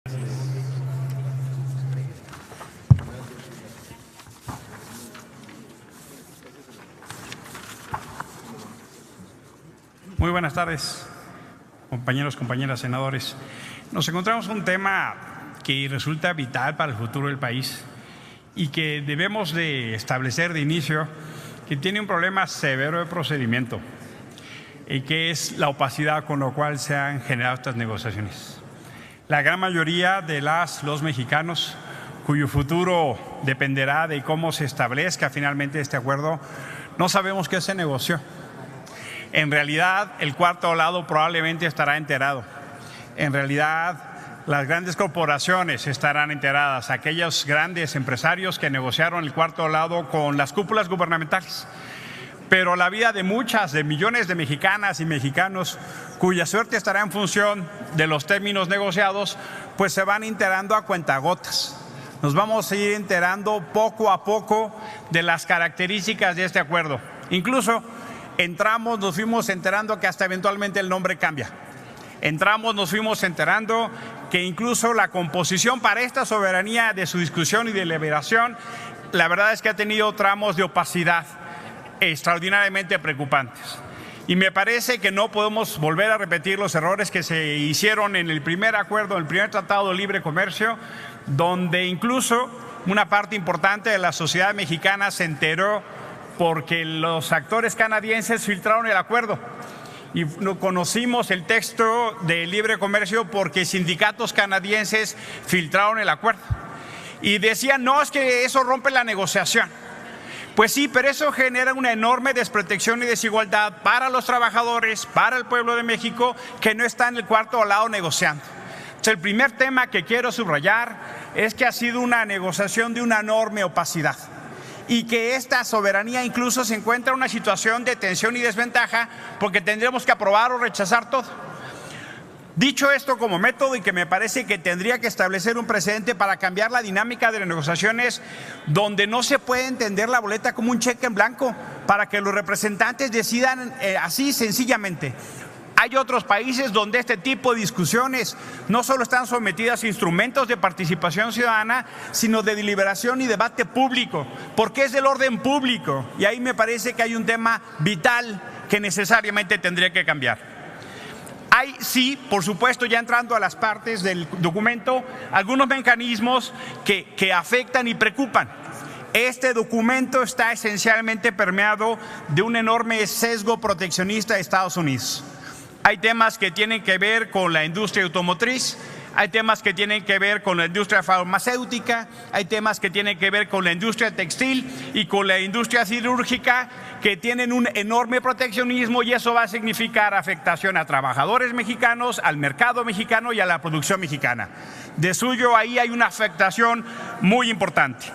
Muy buenas tardes, compañeros, compañeras, senadores. Nos encontramos un tema que resulta vital para el futuro del país y que debemos de establecer de inicio, que tiene un problema severo de procedimiento y que es la opacidad con la cual se han generado estas negociaciones. La gran mayoría de los mexicanos cuyo futuro dependerá de cómo se establezca finalmente este acuerdo, no sabemos qué se negoció. En realidad, el cuarto lado probablemente estará enterado. En realidad, las grandes corporaciones estarán enteradas, aquellos grandes empresarios que negociaron el cuarto lado con las cúpulas gubernamentales. Pero la vida de millones de mexicanas y mexicanos cuya suerte estará en función de los términos negociados, pues se van enterando a cuentagotas. Nos vamos a ir enterando poco a poco de las características de este acuerdo. Incluso nos fuimos enterando que hasta eventualmente el nombre cambia. Nos fuimos enterando que incluso la composición para esta soberanía de su discusión y deliberación, la verdad es que ha tenido tramos de opacidad extraordinariamente preocupantes. Y me parece que no podemos volver a repetir los errores que se hicieron en el primer acuerdo, el primer tratado de libre comercio, donde incluso una parte importante de la sociedad mexicana se enteró porque los actores canadienses filtraron el acuerdo. Y conocimos el texto de libre comercio porque sindicatos canadienses filtraron el acuerdo. Y decían, no, es que eso rompe la negociación. Pues sí, pero eso genera una enorme desprotección y desigualdad para los trabajadores, para el pueblo de México, que no está en el cuarto lado negociando. Entonces, el primer tema que quiero subrayar es que ha sido una negociación de una enorme opacidad y que esta soberanía incluso se encuentra en una situación de tensión y desventaja porque tendremos que aprobar o rechazar todo. Dicho esto como método, y que me parece que tendría que establecer un precedente para cambiar la dinámica de las negociaciones, donde no se puede entender la boleta como un cheque en blanco para que los representantes decidan así sencillamente. Hay otros países donde este tipo de discusiones no solo están sometidas a instrumentos de participación ciudadana, sino de deliberación y debate público, porque es del orden público. Y ahí me parece que hay un tema vital que necesariamente tendría que cambiar. Hay, sí, por supuesto, ya entrando a las partes del documento, algunos mecanismos que afectan y preocupan. Este documento está esencialmente permeado de un enorme sesgo proteccionista de Estados Unidos. Hay temas que tienen que ver con la industria automotriz, hay temas que tienen que ver con la industria farmacéutica, hay temas que tienen que ver con la industria textil y con la industria siderúrgica, que tienen un enorme proteccionismo, y eso va a significar afectación a trabajadores mexicanos, al mercado mexicano y a la producción mexicana. De suyo, ahí hay una afectación muy importante.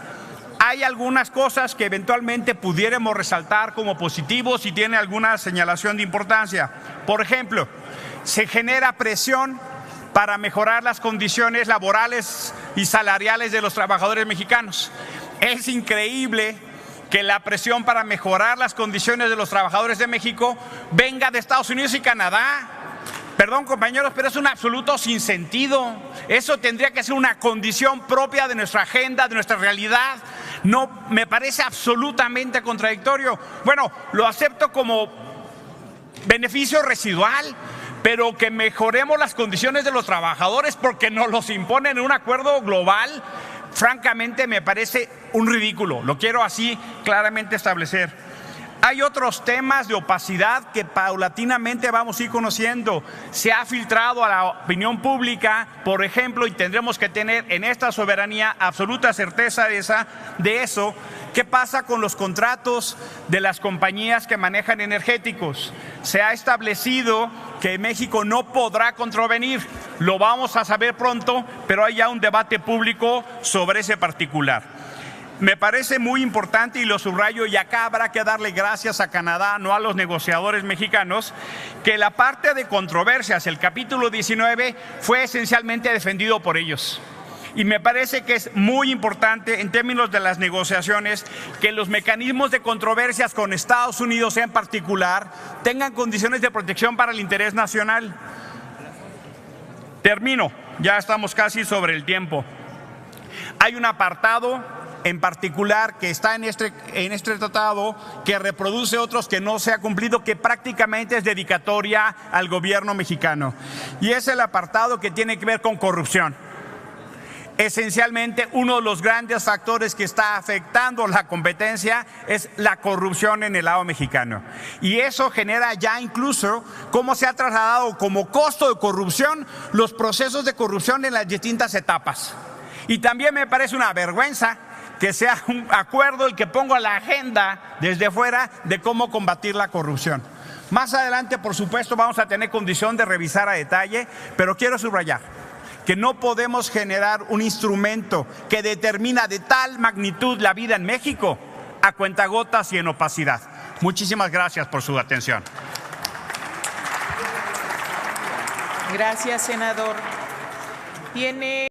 Hay algunas cosas que eventualmente pudiéramos resaltar como positivos y tiene alguna señalación de importancia. Por ejemplo, se genera presión para mejorar las condiciones laborales y salariales de los trabajadores mexicanos. Es increíble que la presión para mejorar las condiciones de los trabajadores de México venga de Estados Unidos y Canadá. Perdón, compañeros, pero es un absoluto sinsentido. Eso tendría que ser una condición propia de nuestra agenda, de nuestra realidad. No, me parece absolutamente contradictorio. Bueno, lo acepto como beneficio residual, pero que mejoremos las condiciones de los trabajadores porque nos los imponen en un acuerdo global, francamente me parece un ridículo. Lo quiero así claramente establecer. Hay otros temas de opacidad que paulatinamente vamos a ir conociendo. Se ha filtrado a la opinión pública, por ejemplo, y tendremos que tener en esta soberanía absoluta certeza de eso. ¿Qué pasa con los contratos de las compañías que manejan energéticos? Se ha establecido que México no podrá contravenir. Lo vamos a saber pronto, pero hay ya un debate público sobre ese particular. Me parece muy importante, y lo subrayo, y acá habrá que darle gracias a Canadá, no a los negociadores mexicanos, que la parte de controversias, el capítulo 19, fue esencialmente defendido por ellos. Y me parece que es muy importante en términos de las negociaciones que los mecanismos de controversias con Estados Unidos en particular tengan condiciones de protección para el interés nacional. Termino. ya estamos casi sobre el tiempo. Hay un apartado en particular que está en este tratado que reproduce otros que no se ha cumplido, que prácticamente es dedicatoria al gobierno mexicano. Y es el apartado que tiene que ver con corrupción. Esencialmente, uno de los grandes factores que está afectando la competencia es la corrupción en el lado mexicano. Y eso genera ya incluso cómo se ha trasladado como costo de corrupción los procesos de corrupción en las distintas etapas. Y también me parece una vergüenza que sea un acuerdo el que ponga la agenda desde fuera de cómo combatir la corrupción. Más adelante, por supuesto, vamos a tener condición de revisar a detalle, pero quiero subrayar que no podemos generar un instrumento que determina de tal magnitud la vida en México a cuentagotas y en opacidad. Muchísimas gracias por su atención. Gracias, senador. Tiene